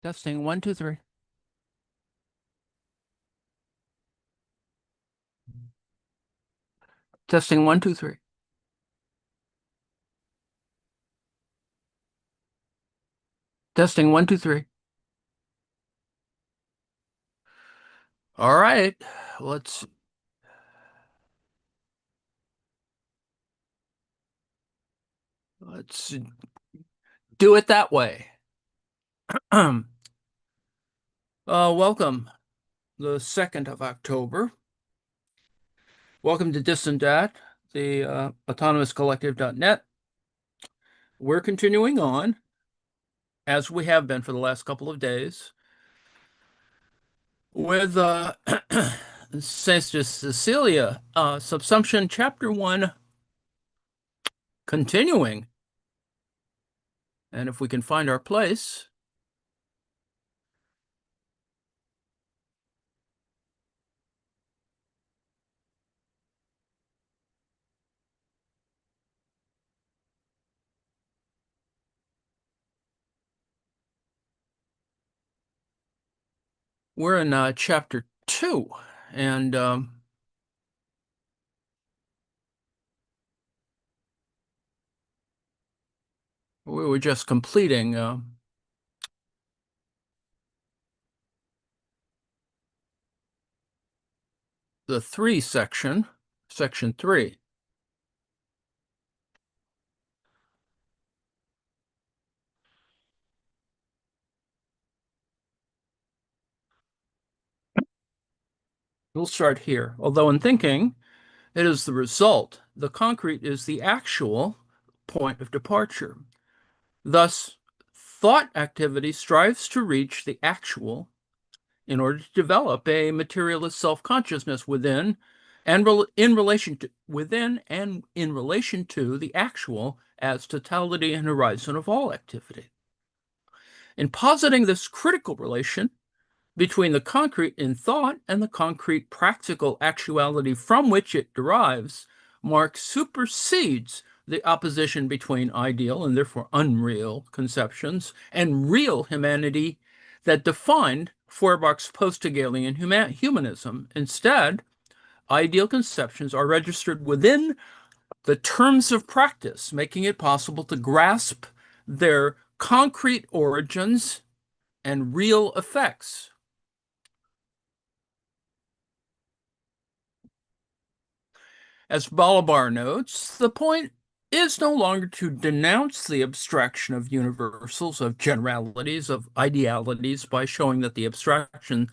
Testing 1, 2, 3. Testing 1, 2, 3. Testing 1, 2, 3. All right, let's do it that way. Welcome, the 2nd of October. Welcome to dis&dat, the autonomouscollective.net. We're continuing on, as we have been for the last couple of days, with Saenz Sicilia, Subsumption Chapter 1, continuing. And if we can find our place, we're in Chapter 2, and we were just completing the 3 section, Section 3. We'll start here. Although in thinking, it is the result. The concrete is the actual point of departure. Thus, thought activity strives to reach the actual in order to develop a materialist self-consciousness within and in relation to the actual as totality and horizon of all activity. In positing this critical relation between the concrete in thought and the concrete practical actuality from which it derives, Marx supersedes the opposition between ideal and therefore unreal conceptions and real humanity that defined Feuerbach's post-Hegelian humanism. Instead, ideal conceptions are registered within the terms of practice, making it possible to grasp their concrete origins and real effects. As Balabar notes, the point is no longer to denounce the abstraction of universals, of generalities, of idealities by showing that the abstraction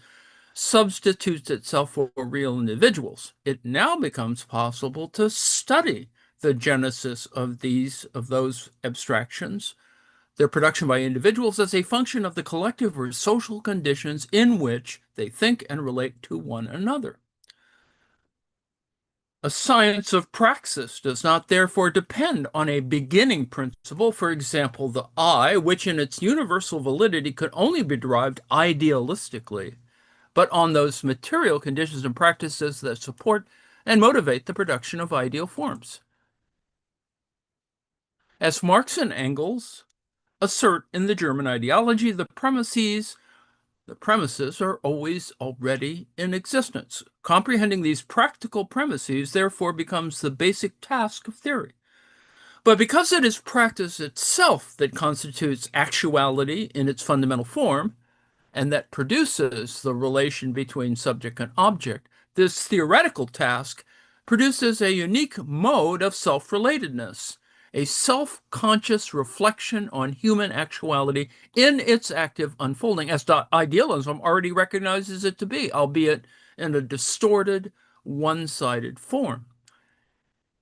substitutes itself for real individuals. It now becomes possible to study the genesis of those abstractions, their production by individuals as a function of the collective or social conditions in which they think and relate to one another. A science of praxis does not therefore depend on a beginning principle, for example, the I, which in its universal validity could only be derived idealistically, but on those material conditions and practices that support and motivate the production of ideal forms. As Marx and Engels assert in the German ideology, the premises are always already in existence. Comprehending these practical premises, therefore, becomes the basic task of theory. But because it is practice itself that constitutes actuality in its fundamental form, and that produces the relation between subject and object, this theoretical task produces a unique mode of self-relatedness, a self-conscious reflection on human actuality in its active unfolding, as idealism already recognizes it to be, albeit in a distorted, one-sided form.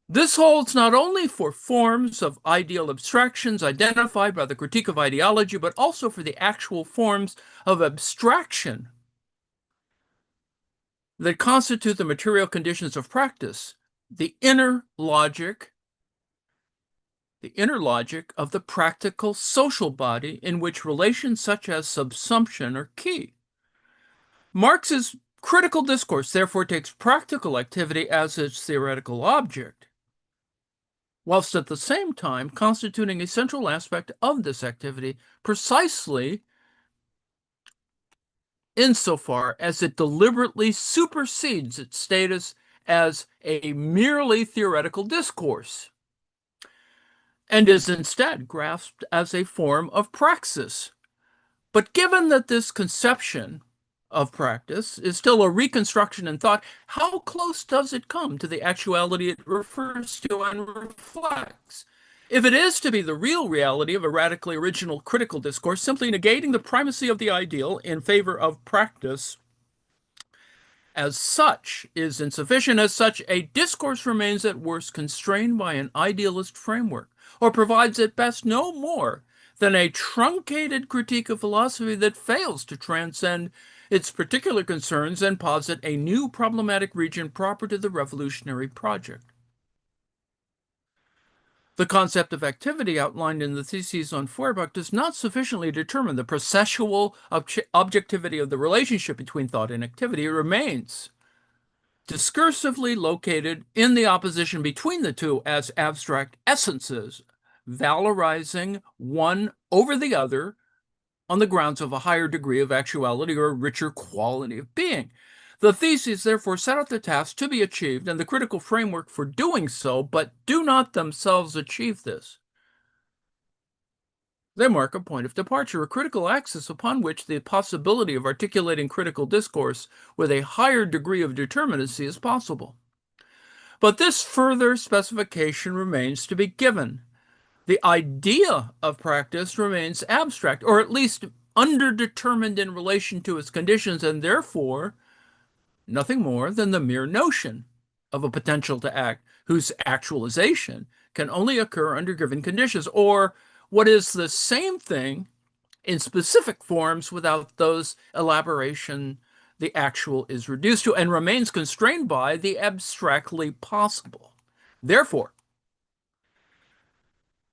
This holds not only for forms of ideal abstractions identified by the critique of ideology, but also for the actual forms of abstraction that constitute the material conditions of practice, the inner logic of the practical social body in which relations such as subsumption are key. Marx's critical discourse therefore takes practical activity as its theoretical object, whilst at the same time constituting a central aspect of this activity precisely insofar as it deliberately supersedes its status as a merely theoretical discourse, and is instead grasped as a form of praxis. But given that this conception of practice is still a reconstruction in thought, how close does it come to the actuality it refers to and reflects? If it is to be the real reality of a radically original critical discourse, simply negating the primacy of the ideal in favor of practice as such is insufficient. As such, a discourse remains at worst constrained by an idealist framework, or provides at best no more than a truncated critique of philosophy that fails to transcend its particular concerns and posit a new problematic region proper to the revolutionary project. The concept of activity outlined in the theses on Feuerbach does not sufficiently determine the processual objectivity of the relationship between thought and activity. It remains discursively located in the opposition between the two as abstract essences, valorizing one over the other on the grounds of a higher degree of actuality or a richer quality of being. The theses therefore set out the task to be achieved and the critical framework for doing so, but do not themselves achieve this. They mark a point of departure, a critical axis upon which the possibility of articulating critical discourse with a higher degree of determinacy is possible. But this further specification remains to be given. The idea of practice remains abstract, or at least underdetermined in relation to its conditions, and therefore nothing more than the mere notion of a potential to act whose actualization can only occur under given conditions, or what is the same thing in specific forms without those elaboration the actual is reduced to, and remains constrained by the abstractly possible. Therefore,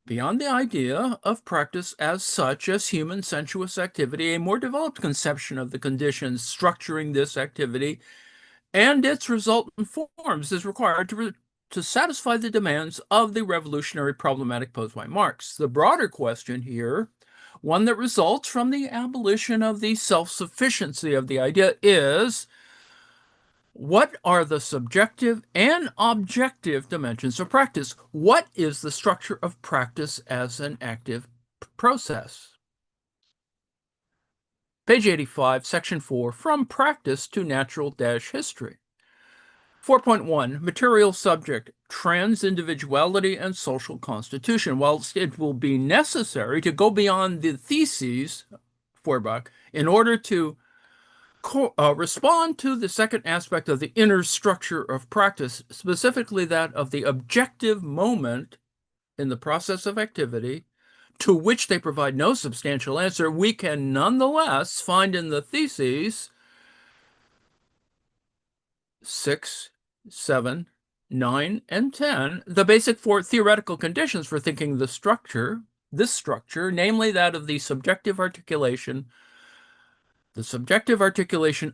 beyond the idea of practice as such as human sensuous activity, a more developed conception of the conditions structuring this activity and its resultant forms is required to satisfy the demands of the revolutionary problematic posed by Marx. The broader question here, one that results from the abolition of the self-sufficiency of the idea, is what are the subjective and objective dimensions of practice? What is the structure of practice as an active process? Page 85, Section 4, From Practice to Natural-History. 4.1, Material Subject, Trans-Individuality and Social Constitution. Whilst it will be necessary to go beyond the theses, Feuerbach, in order to respond to the second aspect of the inner structure of practice, specifically that of the objective moment in the process of activity, to which they provide no substantial answer, we can nonetheless find in the theses 6, 7, 9 and 10, the basic four theoretical conditions for thinking this structure, namely that of the subjective articulation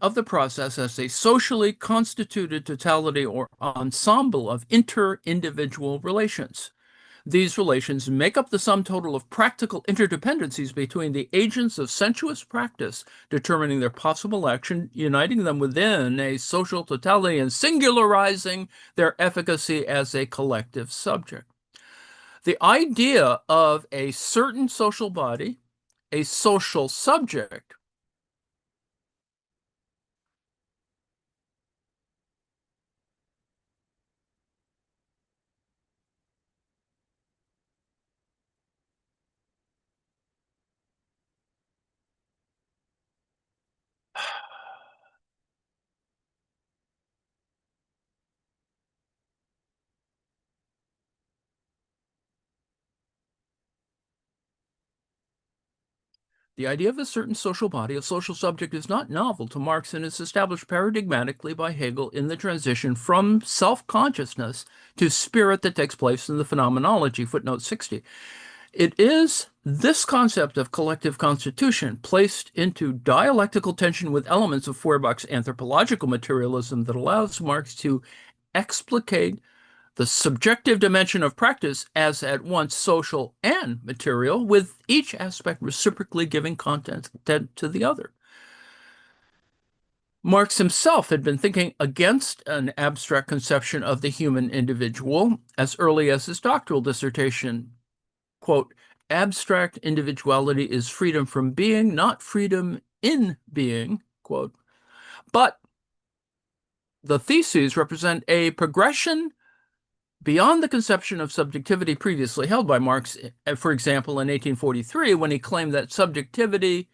of the process as a socially constituted totality or ensemble of inter-individual relations. These relations make up the sum total of practical interdependencies between the agents of sensuous practice, determining their possible action, uniting them within a social totality, and singularizing their efficacy as a collective subject. The idea of a certain social body, a social subject, the idea of a certain social body, a social subject, is not novel to Marx and is established paradigmatically by Hegel in the transition from self-consciousness to spirit that takes place in the phenomenology, footnote 60. It is this concept of collective constitution placed into dialectical tension with elements of Feuerbach's anthropological materialism that allows Marx to explicate the subjective dimension of practice as at once social and material, with each aspect reciprocally giving content to the other. Marx himself had been thinking against an abstract conception of the human individual as early as his doctoral dissertation. Quote, abstract individuality is freedom from being, not freedom in being, quote. But the theses represent a progression beyond the conception of subjectivity previously held by Marx, for example, in 1843, when he claimed that subjectivity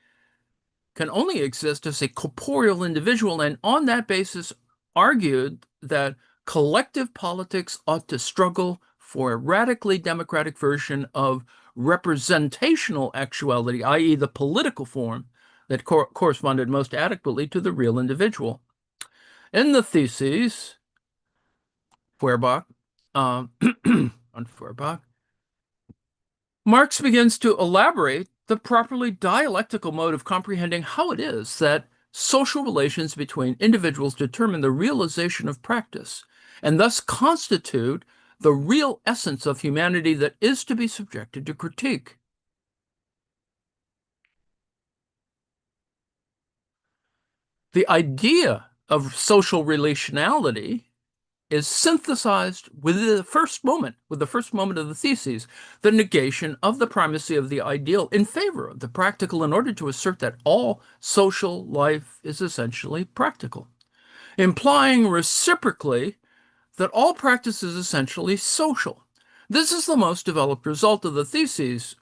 can only exist as a corporeal individual, and on that basis argued that collective politics ought to struggle for a radically democratic version of representational actuality, i.e., the political form that corresponded most adequately to the real individual. In the theses, Feuerbach, on Feuerbach, Marx begins to elaborate the properly dialectical mode of comprehending how it is that social relations between individuals determine the realization of practice, and thus constitute the real essence of humanity that is to be subjected to critique. The idea of social relationality is synthesized with the first moment of the theses, the negation of the primacy of the ideal in favor of the practical, in order to assert that all social life is essentially practical, implying reciprocally that all practice is essentially social. This is the most developed result of the theses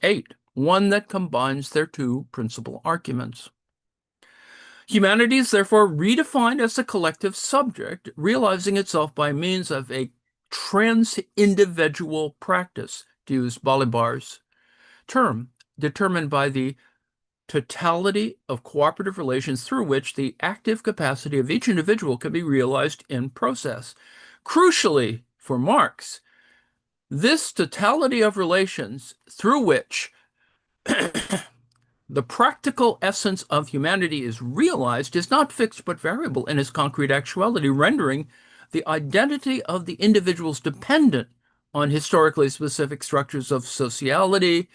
8, one that combines their two principal arguments. Humanity is therefore redefined as a collective subject, realizing itself by means of a trans-individual practice, to use Balibar's term, determined by the totality of cooperative relations through which the active capacity of each individual can be realized in process. Crucially, for Marx, this totality of relations through which the practical essence of humanity is realized is not fixed but variable in its concrete actuality, rendering the identity of the individuals dependent on historically specific structures of sociality.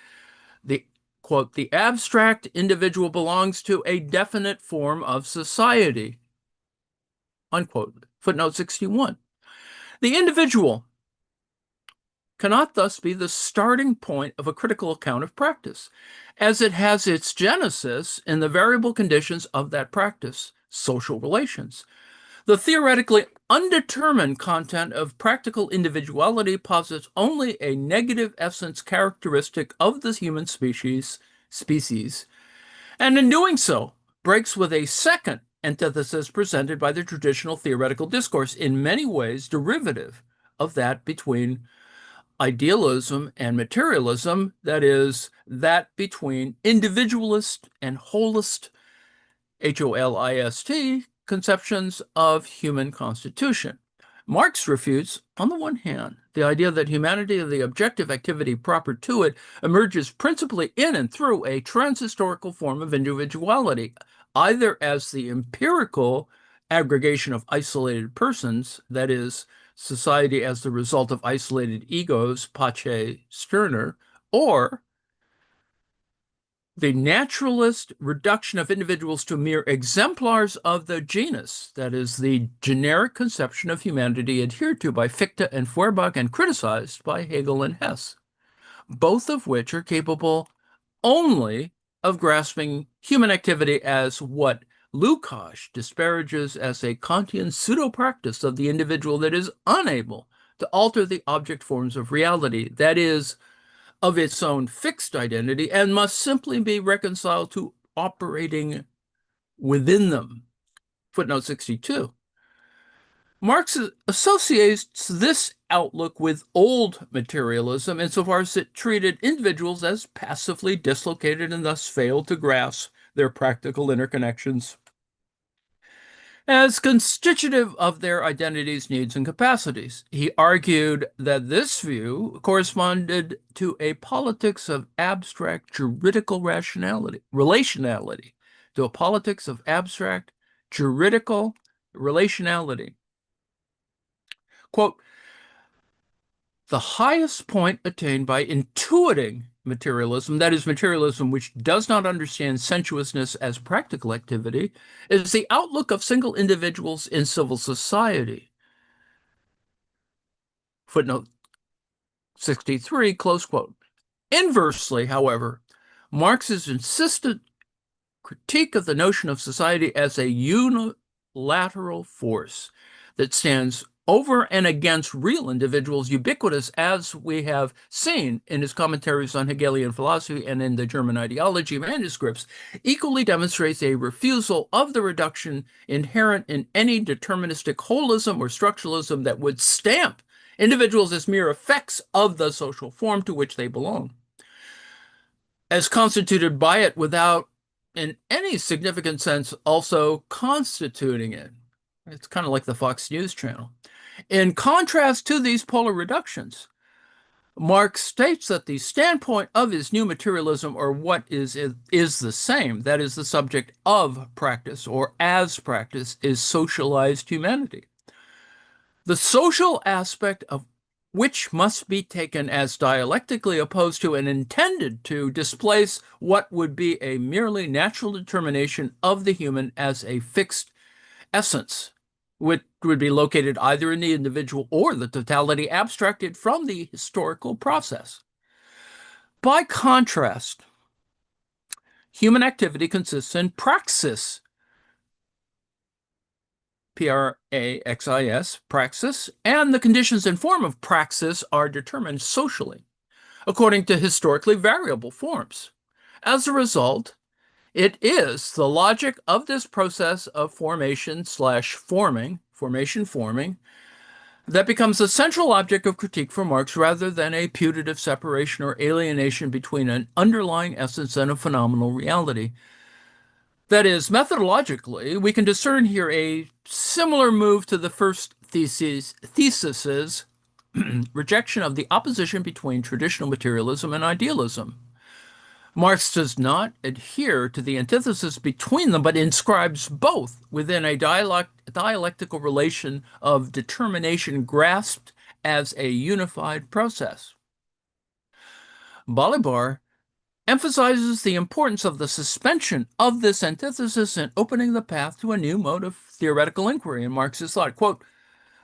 The quote, the abstract individual belongs to a definite form of society, unquote. Footnote 61. The individual cannot thus be the starting point of a critical account of practice, as it has its genesis in the variable conditions of that practice, social relations. The theoretically undetermined content of practical individuality posits only a negative essence characteristic of the human species, and in doing so, breaks with a second antithesis presented by the traditional theoretical discourse, in many ways derivative of that between idealism and materialism, that is, that between individualist and holist, HOLIST, conceptions of human constitution. Marx refutes, on the one hand, the idea that humanity and the objective activity proper to it emerges principally in and through a transhistorical form of individuality, either as the empirical aggregation of isolated persons, that is, society as the result of isolated egos, Pace Stirner, or the naturalist reduction of individuals to mere exemplars of the genus, that is, the generic conception of humanity adhered to by Fichte and Feuerbach and criticized by Hegel and Hess, both of which are capable only of grasping human activity as what Lukács disparages as a Kantian pseudo-practice of the individual that is unable to alter the object forms of reality, that is, of its own fixed identity, and must simply be reconciled to operating within them. Footnote 62. Marx associates this outlook with old materialism insofar as it treated individuals as passively dislocated and thus failed to grasp their practical interconnections as constitutive of their identities, needs, and capacities. He argued that this view corresponded to a politics of abstract juridical relationality, to a politics of abstract juridical relationality. Quote, the highest point attained by intuiting materialism, that is, materialism which does not understand sensuousness as practical activity, is the outlook of single individuals in civil society. Footnote 63, close quote. Inversely, however, Marx's insistent critique of the notion of society as a unilateral force that stands over and against real individuals, ubiquitous as we have seen in his commentaries on Hegelian philosophy and in the German ideology manuscripts, equally demonstrates a refusal of the reduction inherent in any deterministic holism or structuralism that would stamp individuals as mere effects of the social form to which they belong, as constituted by it without, in any significant sense, also constituting it. It's kind of like the Fox News channel. In contrast to these polar reductions, Marx states that the standpoint of his new materialism, or what is the same, that is, the subject of practice, or as practice, is socialized humanity. The social aspect of which must be taken as dialectically opposed to and intended to displace what would be a merely natural determination of the human as a fixed essence, which would be located either in the individual or the totality abstracted from the historical process. By contrast, human activity consists in praxis, Praxis, praxis, and the conditions and form of praxis are determined socially, according to historically variable forms. As a result, it is the logic of this process of formation forming, that becomes the central object of critique for Marx rather than a putative separation or alienation between an underlying essence and a phenomenal reality. That is, methodologically, we can discern here a similar move to the first thesis's rejection of the opposition between traditional materialism and idealism. Marx does not adhere to the antithesis between them, but inscribes both within a dialectical relation of determination grasped as a unified process. Balibar emphasizes the importance of the suspension of this antithesis in opening the path to a new mode of theoretical inquiry in Marx's thought. Quote,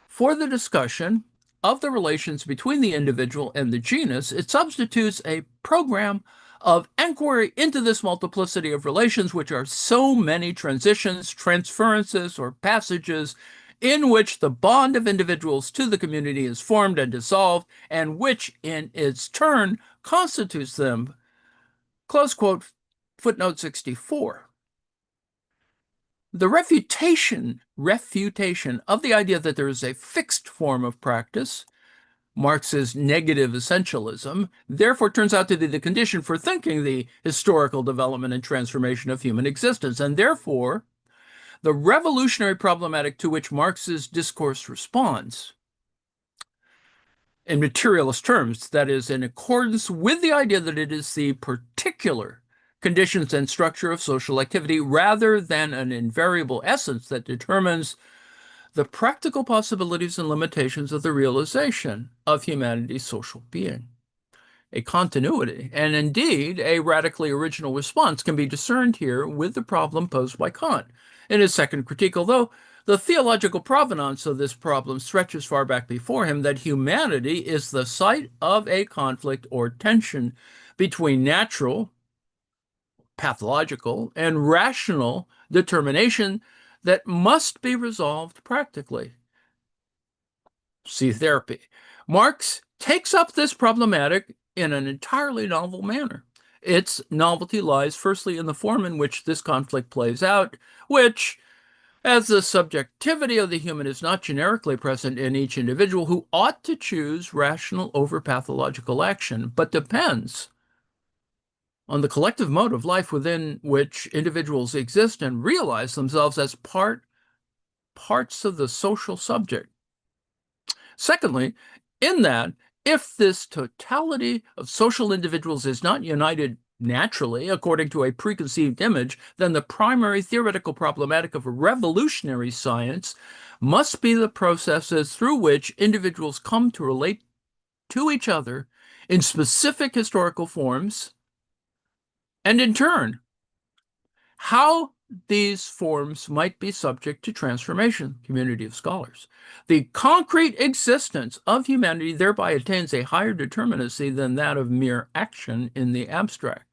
for the discussion of the relations between the individual and the genus, it substitutes a program of inquiry into this multiplicity of relations, which are so many transitions, transferences, or passages in which the bond of individuals to the community is formed and dissolved, and which in its turn constitutes them. Close quote, footnote 64. The refutation of the idea that there is a fixed form of practice, Marx's negative essentialism, therefore turns out to be the condition for thinking the historical development and transformation of human existence, and therefore the revolutionary problematic to which Marx's discourse responds in materialist terms, that is, in accordance with the idea that it is the particular conditions and structure of social activity rather than an invariable essence that determines the practical possibilities and limitations of the realization of humanity's social being. A continuity, and indeed a radically original response, can be discerned here with the problem posed by Kant in his second critique, although the theological provenance of this problem stretches far back before him, that humanity is the site of a conflict or tension between natural, pathological, and rational determination that must be resolved practically. See therapy. Marx takes up this problematic in an entirely novel manner. Its novelty lies firstly in the form in which this conflict plays out, which, as the subjectivity of the human is not generically present in each individual who ought to choose rational over pathological action, but depends on the collective mode of life within which individuals exist and realize themselves as parts of the social subject. Secondly, in that, if this totality of social individuals is not united naturally according to a preconceived image, then the primary theoretical problematic of a revolutionary science must be the processes through which individuals come to relate to each other in specific historical forms, and in turn, how these forms might be subject to transformation. Community of scholars. The concrete existence of humanity thereby attains a higher determinacy than that of mere action in the abstract.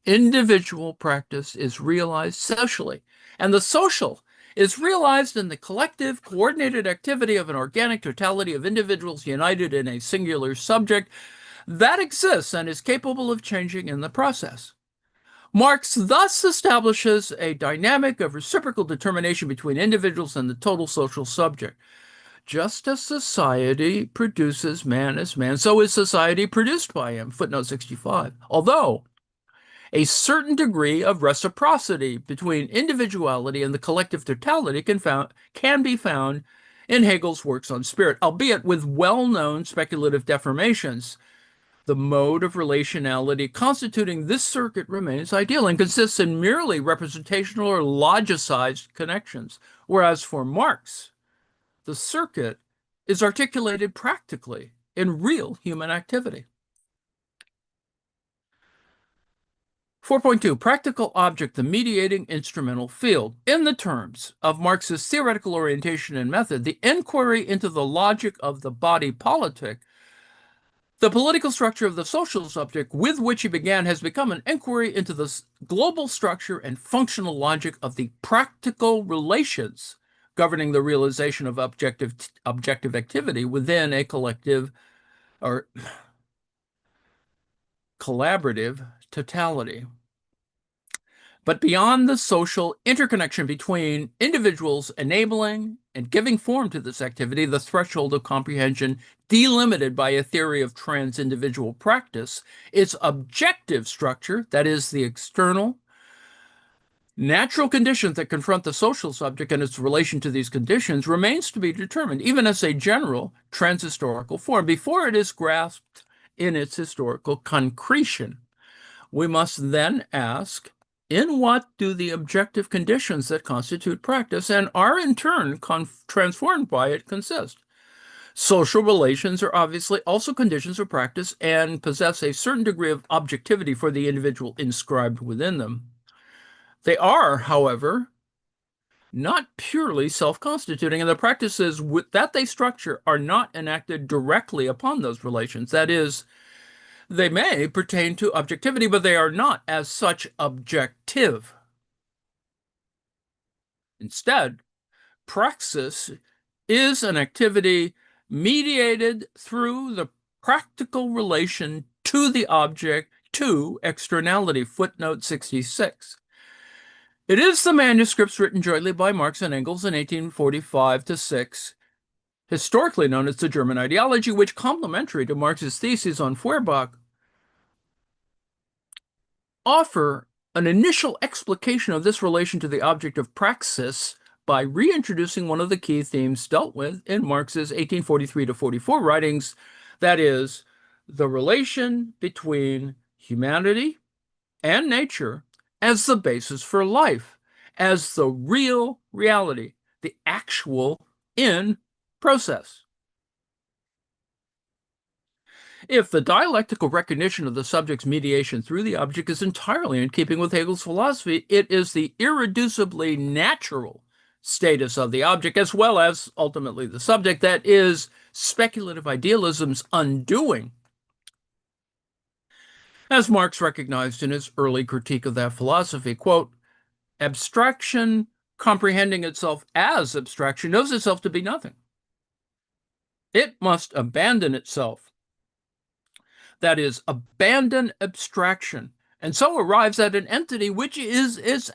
Individual practice is realized socially, and the social is realized in the collective, coordinated activity of an organic totality of individuals united in a singular subject that exists and is capable of changing in the process. Marx thus establishes a dynamic of reciprocal determination between individuals and the total social subject. Just as society produces man as man, so is society produced by him. Footnote 65. Although a certain degree of reciprocity between individuality and the collective totality can be found in Hegel's works on spirit, albeit with well-known speculative deformations. The mode of relationality constituting this circuit remains ideal and consists in merely representational or logicized connections, whereas for Marx, the circuit is articulated practically in real human activity. 4.2, practical object, the mediating instrumental field. In the terms of Marx's theoretical orientation and method, the inquiry into the logic of the body politic, the political structure of the social subject with which he began, has become an inquiry into the global structure and functional logic of the practical relations governing the realization of objective activity within a collective or collaborative totality. But beyond the social interconnection between individuals enabling and giving form to this activity, the threshold of comprehension delimited by a theory of trans-individual practice, its objective structure, that is, the external, natural conditions that confront the social subject and its relation to these conditions, remains to be determined, even as a general transhistorical form, before it is grasped in its historical concretion. We must then ask, in what do the objective conditions that constitute practice and are in turn transformed by it consist? Social relations are obviously also conditions of practice and possess a certain degree of objectivity for the individual inscribed within them. They are, however, not purely self-constituting, and the practices that they structure are not enacted directly upon those relations. That is, they may pertain to objectivity, but they are not, as such, objective. Instead, praxis is an activity mediated through the practical relation to the object, to externality. Footnote 66. It is the manuscripts written jointly by Marx and Engels in 1845-6, historically known as the German ideology, which, complementary to Marx's theses on Feuerbach, offer an initial explication of this relation to the object of praxis by reintroducing one of the key themes dealt with in Marx's 1843-44 writings, That is, the relation between humanity and nature as the basis for life, as the real reality, the actual in process. If the dialectical recognition of the subject's mediation through the object is entirely in keeping with Hegel's philosophy, it is the irreducibly natural status of the object, as well as ultimately the subject, that is speculative idealism's undoing. As Marx recognized in his early critique of that philosophy, quote, abstraction comprehending itself as abstraction knows itself to be nothing. It must abandon itself. That is, abandon abstraction, and so arrives at an entity which is its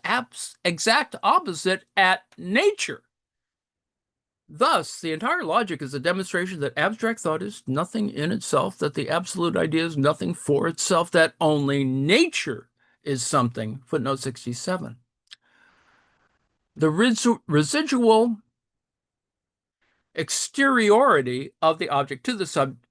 exact opposite at nature. Thus, the entire logic is a demonstration that abstract thought is nothing in itself, that the absolute idea is nothing for itself, that only nature is something. Footnote 67. The residual exteriority of the object to the subject.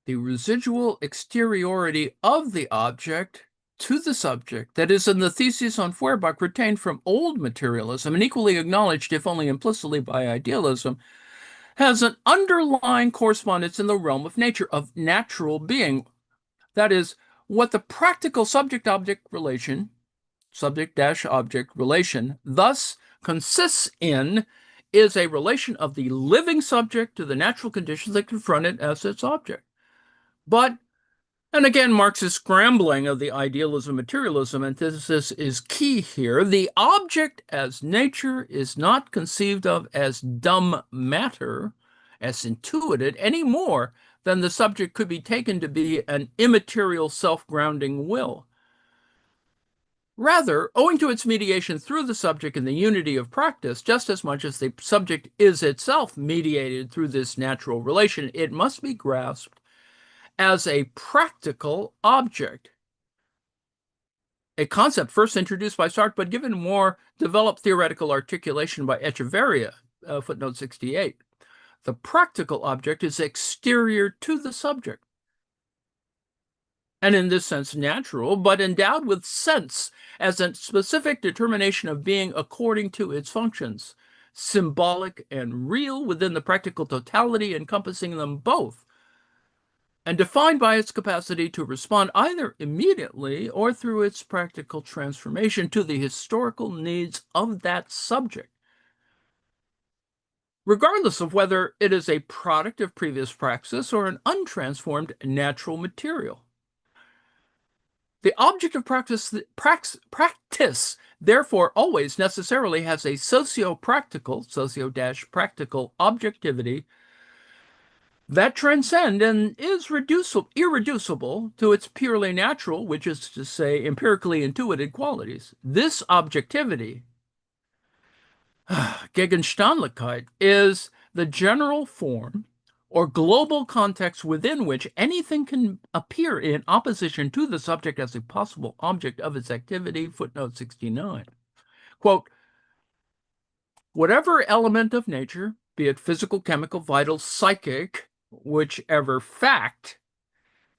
The residual exteriority of the object to the subject that is in the thesis on Feuerbach, retained from old materialism and equally acknowledged, if only implicitly, by idealism, has an underlying correspondence in the realm of nature, of natural being. That is, what the practical subject-object relation, subject-object relation, thus consists in is a relation of the living subject to the natural conditions that confront it as its object. But, and again, Marx's scrambling of the idealism-materialism antithesis is key here. The object as nature is not conceived of as dumb matter, as intuited, any more than the subject could be taken to be an immaterial self-grounding will. Rather, owing to its mediation through the subject in the unity of practice, just as much as the subject is itself mediated through this natural relation, it must be grasped as a practical object, a concept first introduced by Sartre, but given more developed theoretical articulation by Echeverria, footnote 68. The practical object is exterior to the subject, and in this sense natural, but endowed with sense as a specific determination of being according to its functions, symbolic and real within the practical totality encompassing them both, and defined by its capacity to respond either immediately or through its practical transformation to the historical needs of that subject, regardless of whether it is a product of previous praxis or an untransformed natural material. The object of practice, therefore, always necessarily has a socio-practical, socio-practical objectivity that transcend and is irreducible to its purely natural, which is to say, empirically intuited qualities. This objectivity, Gegenständlichkeit, is the general form or global context within which anything can appear in opposition to the subject as a possible object of its activity. Footnote 69. Quote, whatever element of nature, be it physical, chemical, vital, psychic, whichever fact,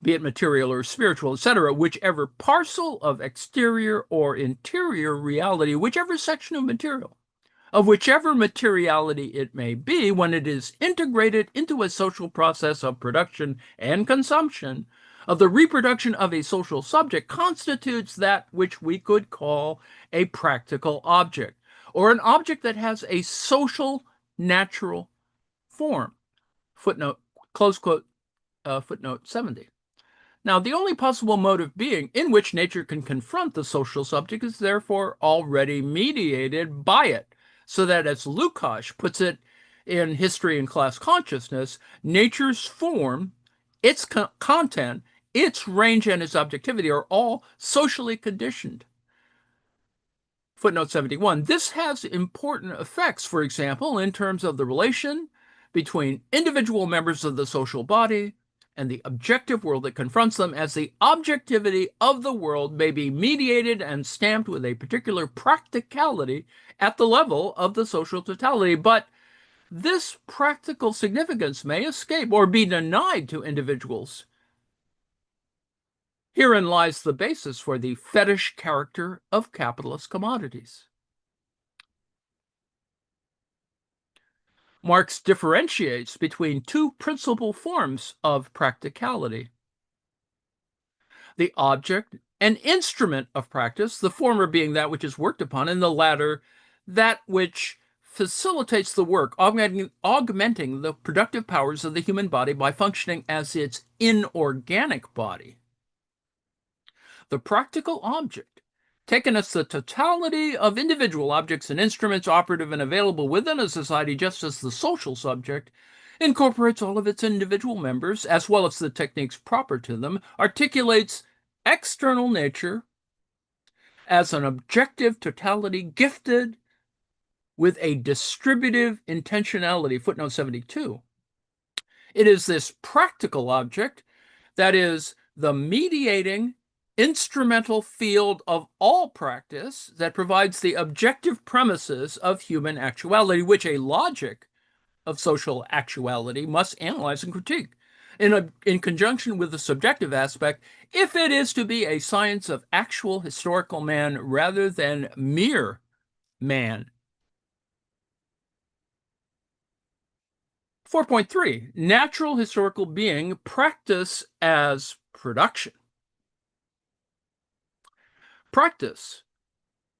be it material or spiritual, etc., whichever parcel of exterior or interior reality, whichever section of material, of whichever materiality it may be, when it is integrated into a social process of production and consumption, of the reproduction of a social subject, constitutes that which we could call a practical object, or an object that has a social natural form. Footnote, close quote, footnote 70. Now, the only possible mode of being in which nature can confront the social subject is therefore already mediated by it, so that, as Lukács puts it in History and Class Consciousness, nature's form, its content, its range, and its objectivity are all socially conditioned. Footnote 71. This has important effects, for example, in terms of the relation between individual members of the social body and the objective world that confronts them, as the objectivity of the world may be mediated and stamped with a particular practicality at the level of the social totality. But this practical significance may escape or be denied to individuals. Herein lies the basis for the fetish character of capitalist commodities. Marx differentiates between two principal forms of practicality: the object and instrument of practice, the former being that which is worked upon, and the latter that which facilitates the work, augmenting the productive powers of the human body by functioning as its inorganic body. The practical object, taken as the totality of individual objects and instruments operative and available within a society, just as the social subject incorporates all of its individual members, as well as the techniques proper to them, articulates external nature as an objective totality gifted with a distributive intentionality. Footnote 72. It is this practical object that is the mediating instrumental field of all practice that provides the objective premises of human actuality, which a logic of social actuality must analyze and critique in conjunction with the subjective aspect, if it is to be a science of actual historical man rather than mere man. 4.3, natural historical being, practice as production. Practice,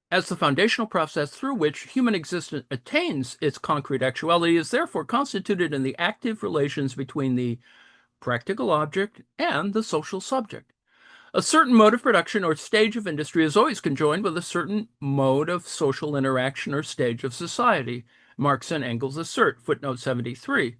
as the foundational process through which human existence attains its concrete actuality, is therefore constituted in the active relations between the practical object and the social subject. A certain mode of production or stage of industry is always conjoined with a certain mode of social interaction or stage of society, Marx and Engels assert. Footnote 73.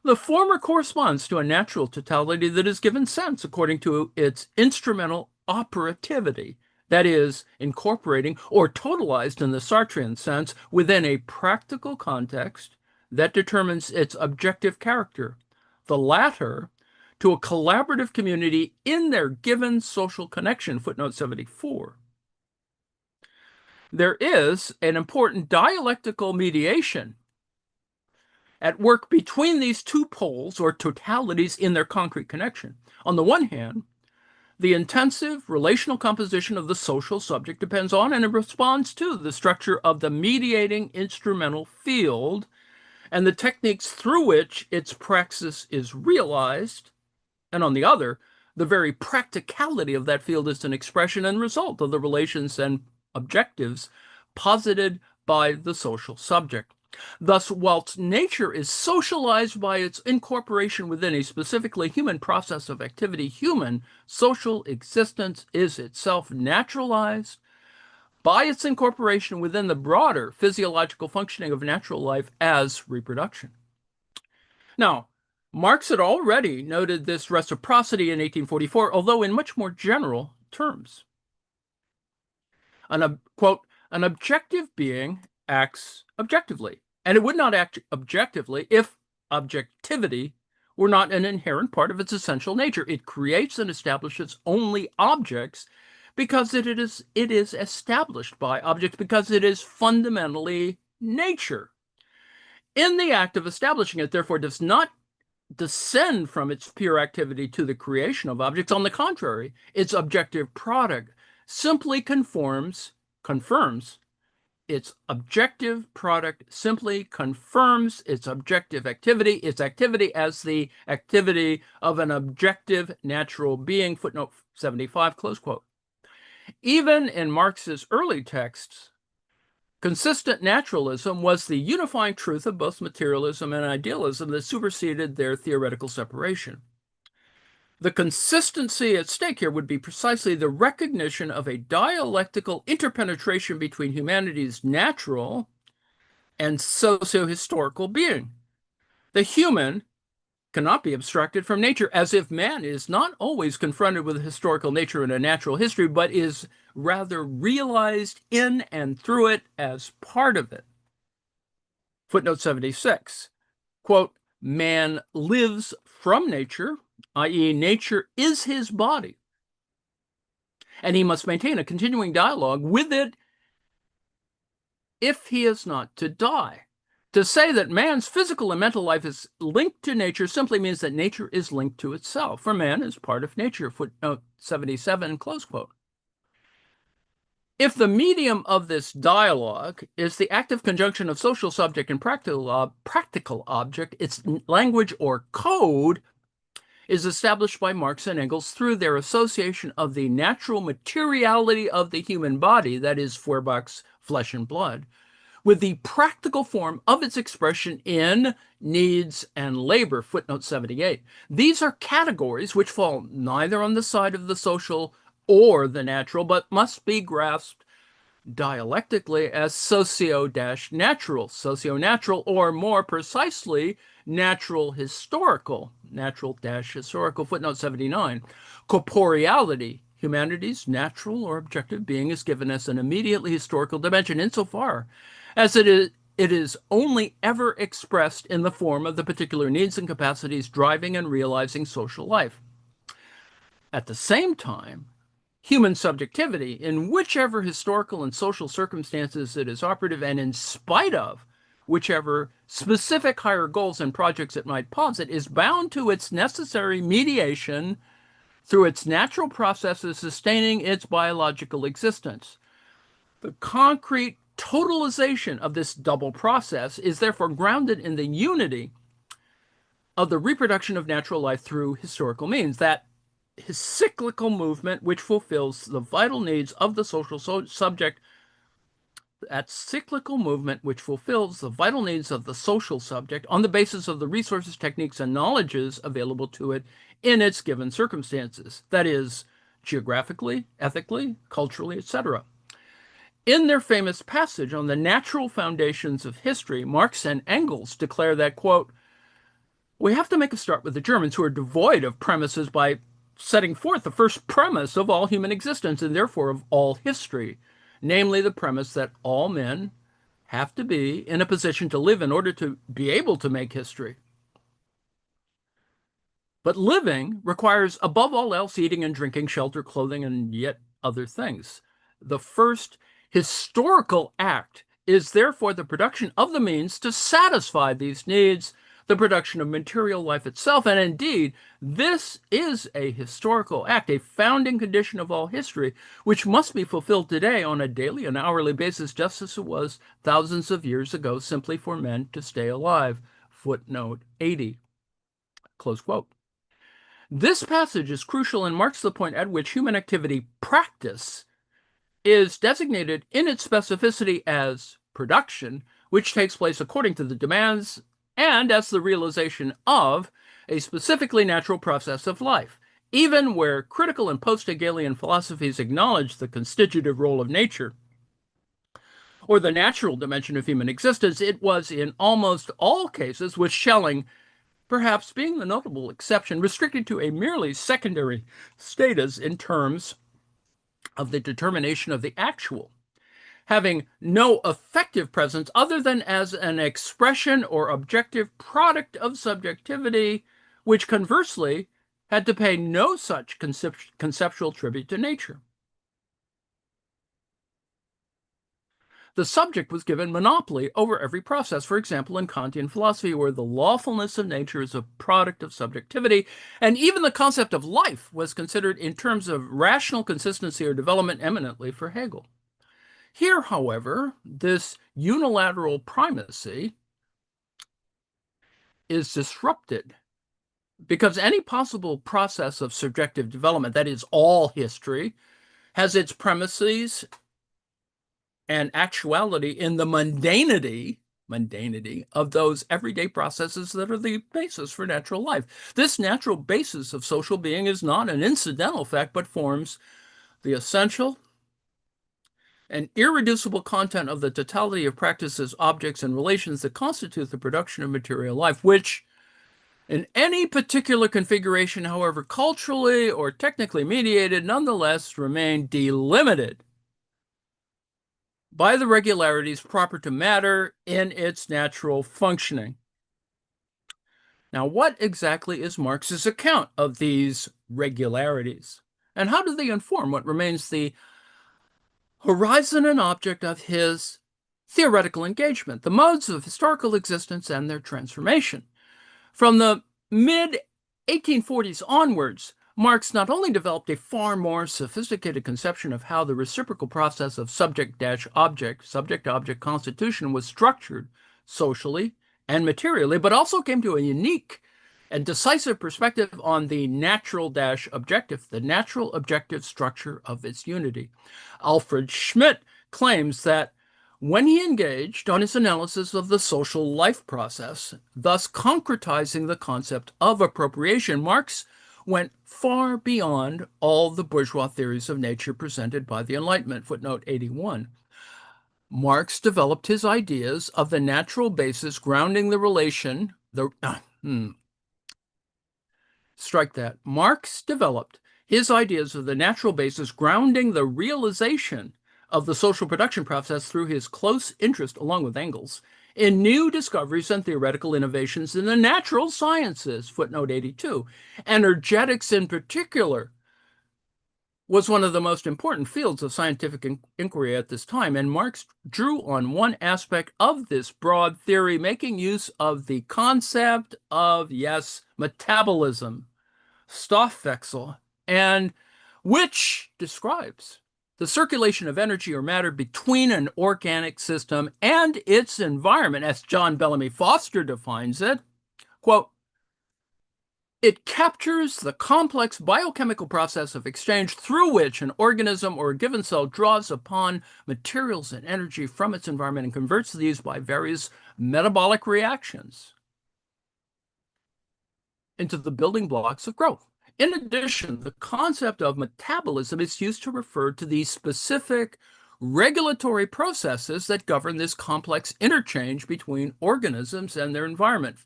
The former corresponds to a natural totality that is given sense according to its instrumental operativity, that is, incorporating or totalized in the Sartrean sense within a practical context that determines its objective character. The latter, to a collaborative community in their given social connection. Footnote 74. There is an important dialectical mediation at work between these two poles or totalities in their concrete connection. On the one hand, the intensive relational composition of the social subject depends on and responds to the structure of the mediating instrumental field and the techniques through which its praxis is realized. And on the other, the very practicality of that field is an expression and result of the relations and objectives posited by the social subject. Thus, whilst nature is socialized by its incorporation within a specifically human process of activity, human social existence is itself naturalized by its incorporation within the broader physiological functioning of natural life as reproduction. Now, Marx had already noted this reciprocity in 1844, although in much more general terms. Quote, an objective being acts objectively, and it would not act objectively if objectivity were not an inherent part of its essential nature. It creates and establishes only objects because it is established by objects, because it is fundamentally nature. In the act of establishing it, therefore, does not descend from its pure activity to the creation of objects. On the contrary, its objective product simply confirms its objective product simply confirms its objective activity, its activity as the activity of an objective natural being. Footnote 75, close quote. Even in Marx's early texts, consistent naturalism was the unifying truth of both materialism and idealism that superseded their theoretical separation. The consistency at stake here would be precisely the recognition of a dialectical interpenetration between humanity's natural and socio-historical being. The human cannot be abstracted from nature, as if man is not always confronted with historical nature in a natural history, but is rather realized in and through it as part of it. Footnote 76, quote, man lives from nature i.e., nature is his body, and he must maintain a continuing dialogue with it if he is not to die. To say that man's physical and mental life is linked to nature simply means that nature is linked to itself, for man is part of nature, footnote 77, close quote. If the medium of this dialogue is the active conjunction of social subject and practical object, its language or code is established by Marx and Engels through their association of the natural materiality of the human body, that is, Feuerbach's flesh and blood, with the practical form of its expression in needs and labor, footnote 78. These are categories which fall neither on the side of the social or the natural, but must be grasped dialectically as socio-natural, or more precisely, natural-historical, footnote 79. Corporeality, humanity's natural or objective being, is given as an immediately historical dimension insofar as it is only ever expressed in the form of the particular needs and capacities driving and realizing social life. At the same time, human subjectivity, in whichever historical and social circumstances it is operative, and in spite of whichever specific higher goals and projects it might posit, is bound to its necessary mediation through its natural processes sustaining its biological existence. The concrete totalization of this double process is therefore grounded in the unity of the reproduction of natural life through historical means, that his cyclical movement which fulfills the vital needs of the social subject, on the basis of the resources, techniques, and knowledges available to it in its given circumstances, that is, geographically, ethically, culturally, etc. In their famous passage on the natural foundations of history, Marx and Engels declare that, quote, we have to make a start with the Germans, who are devoid of premises, by setting forth the first premise of all human existence, and therefore of all history, namely the premise that all men have to be in a position to live in order to be able to make history. But living requires, above all else, eating and drinking, shelter, clothing, and yet other things. The first historical act is therefore the production of the means to satisfy these needs, the production of material life itself. And indeed, this is a historical act, a founding condition of all history, which must be fulfilled today on a daily and hourly basis, just as it was thousands of years ago, simply for men to stay alive. Footnote 80. Close quote. This passage is crucial and marks the point at which human activity practice is designated in its specificity as production, which takes place according to the demands and as the realization of a specifically natural process of life. Even where critical and post-Hegelian philosophies acknowledge the constitutive role of nature, or the natural dimension of human existence, it was in almost all cases, with Schelling perhaps being the notable exception, restricted to a merely secondary status in terms of the determination of the actual, having no effective presence other than as an expression or objective product of subjectivity, which conversely had to pay no such conceptual tribute to nature. The subject was given monopoly over every process, for example, in Kantian philosophy, where the lawfulness of nature is a product of subjectivity, and even the concept of life was considered in terms of rational consistency or development eminently for Hegel. Here, however, this unilateral primacy is disrupted because any possible process of subjective development, that is, all history, has its premises and actuality in the mundanity of those everyday processes that are the basis for natural life. This natural basis of social being is not an incidental fact, but forms the essential and irreducible content of the totality of practices, objects, and relations that constitute the production of material life, which, in any particular configuration, however culturally or technically mediated, nonetheless remain delimited by the regularities proper to matter in its natural functioning. Now, what exactly is Marx's account of these regularities? And how do they inform what remains the horizon and object of his theoretical engagement, the modes of historical existence and their transformation? From the mid 1840s onwards, Marx not only developed a far more sophisticated conception of how the reciprocal process of subject-object constitution was structured socially and materially, but also came to a unique and decisive perspective on the natural-objective, the natural objective structure of its unity. Alfred Schmidt claims that when he engaged on his analysis of the social life process, thus concretizing the concept of appropriation, Marx went far beyond all the bourgeois theories of nature presented by the Enlightenment. Footnote 81. Marx developed his ideas of the natural basis grounding the relation, strike that. Marx developed his ideas of the natural basis grounding the realization of the social production process through his close interest, along with Engels, in new discoveries and theoretical innovations in the natural sciences. Footnote 82. Energetics, in particular, was one of the most important fields of scientific inquiry at this time, and Marx drew on one aspect of this broad theory, making use of the concept of, yes, metabolism, Stoffwechsel, and which describes the circulation of energy or matter between an organic system and its environment, as John Bellamy Foster defines it. Quote, it captures the complex biochemical process of exchange through which an organism or a given cell draws upon materials and energy from its environment and converts these by various metabolic reactions into the building blocks of growth. In addition, the concept of metabolism is used to refer to the specific regulatory processes that govern this complex interchange between organisms and their environment.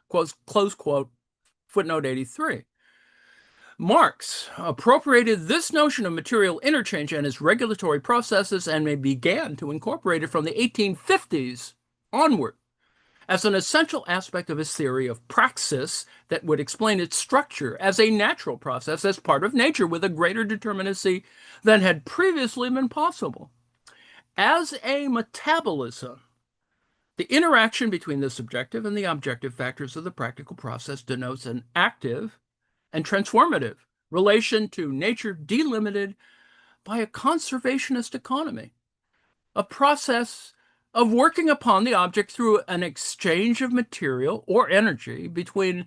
Close quote, footnote 83. Marx appropriated this notion of material interchange and its regulatory processes and began to incorporate it from the 1850s onward as an essential aspect of his theory of praxis that would explain its structure as a natural process, as part of nature, with a greater determinacy than had previously been possible. As a metabolism, the interaction between the subjective and the objective factors of the practical process denotes an active and transformative relation to nature delimited by a conservationist economy, a process of working upon the object through an exchange of material or energy between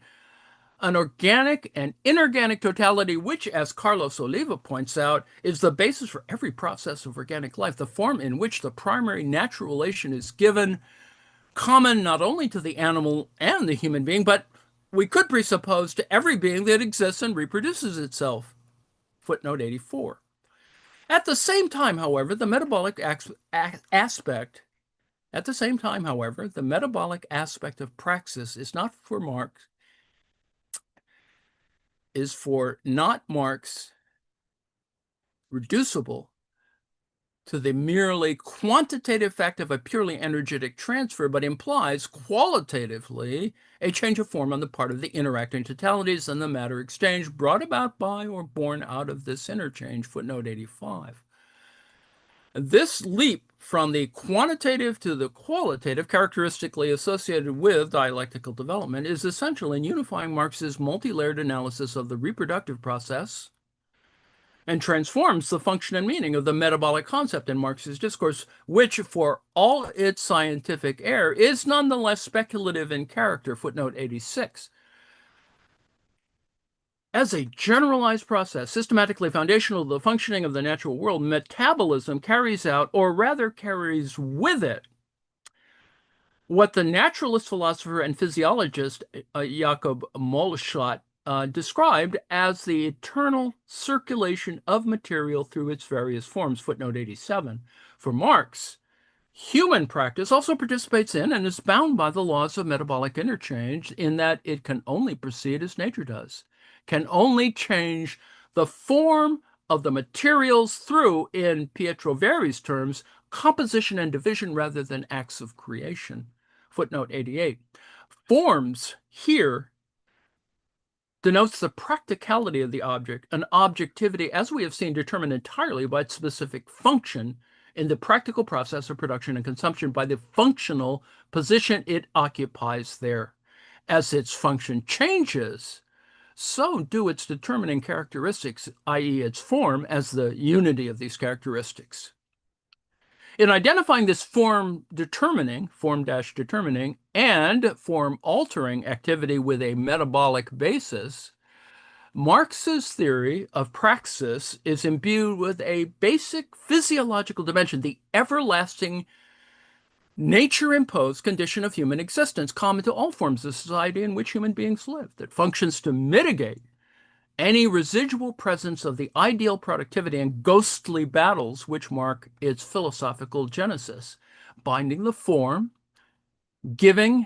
an organic and inorganic totality, which, as Carlos Oliva points out, is the basis for every process of organic life, the form in which the primary natural relation is given, common not only to the animal and the human being, but we could presuppose to every being that exists and reproduces itself. Footnote 84. At the same time, however, the metabolic aspect of praxis is not for Marx, is for not Marx reducible to the merely quantitative fact of a purely energetic transfer, but implies qualitatively a change of form on the part of the interacting totalities and the matter exchange brought about by or born out of this interchange. Footnote 85. This leap from the quantitative to the qualitative, characteristically associated with dialectical development, is essential in unifying Marx's multi-layered analysis of the reproductive process and transforms the function and meaning of the metabolic concept in Marx's discourse, which, for all its scientific air, is nonetheless speculative in character. Footnote 86. As a generalized process, systematically foundational to the functioning of the natural world, metabolism carries out, or rather carries with it, what the naturalist philosopher and physiologist Jakob Mollschott described as the eternal circulation of material through its various forms. Footnote 87. For Marx, human practice also participates in and is bound by the laws of metabolic interchange, in that it can only proceed as nature does, can only change the form of the materials through, in Pietro Veri's terms, composition and division rather than acts of creation. Footnote 88. Forms here denotes the practicality of the object, an objectivity, as we have seen, determined entirely by its specific function in the practical process of production and consumption, by the functional position it occupies there. As its function changes, so do its determining characteristics, i.e., its form, as the unity of these characteristics. In identifying this form-determining, and form-altering activity with a metabolic basis, Marx's theory of praxis is imbued with a basic physiological dimension, the everlasting nature-imposed condition of human existence, common to all forms of society in which human beings live, that functions to mitigate any residual presence of the ideal productivity and ghostly battles which mark its philosophical genesis, binding the form giving,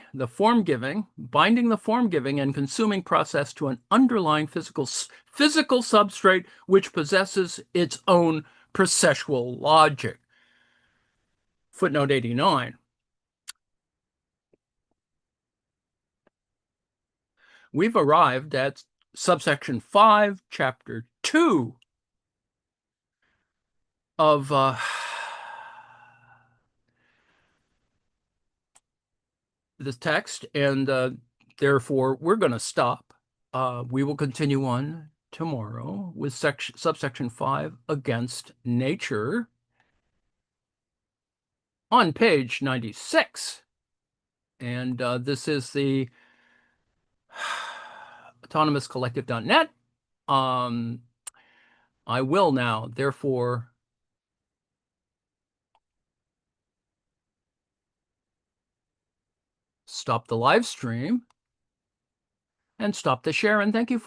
binding the form giving and consuming process to an underlying physical substrate which possesses its own processual logic. Footnote 89. We've arrived at subsection 5, chapter 2 of the text, and therefore we're going to stop. We will continue on tomorrow with subsection 5, against nature, on page 96. And this is the autonomouscollective.net. I will now, therefore, stop the live stream and stop the share, and thank you for